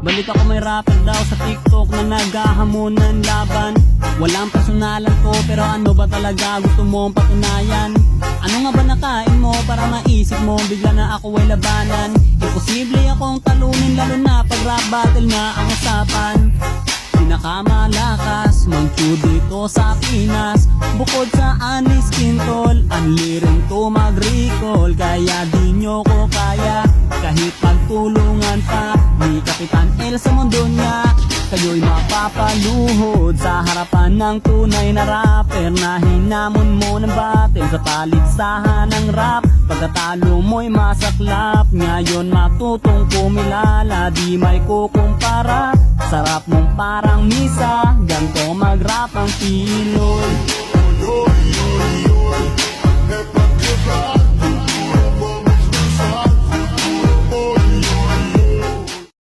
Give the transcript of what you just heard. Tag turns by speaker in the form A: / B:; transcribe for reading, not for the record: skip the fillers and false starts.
A: Balik ako may rapper daw sa TikTok na naghahamon ng laban. Walang personalan ko pero ano ba talaga gusto mong patunayan? Ano nga ba nakain mo para maisip mo bigla na ako ay labanan? Imposible akong talunin lalo na pag rap battle na ang usapan. Pinakamalakas mag-chew dito sa Pinas. Bukod sa anis kintol, anli rin to mag-recall. Kaya di nyo ko kaya kahit pagtulungan pa ni Kapitan El sa mundo niya. Kayo'y mapapaluhod sa harapan ng tunay na rapper na hinamon mo ng battle sa paligsahan ng rap. Pagkatalo mo'y masaklap, ngayon matutong kumilala, di may kukumpara. Sarap mong parang misa, ganto mag-rap ang Pinoy.
B: Oy, oy, oy, oy,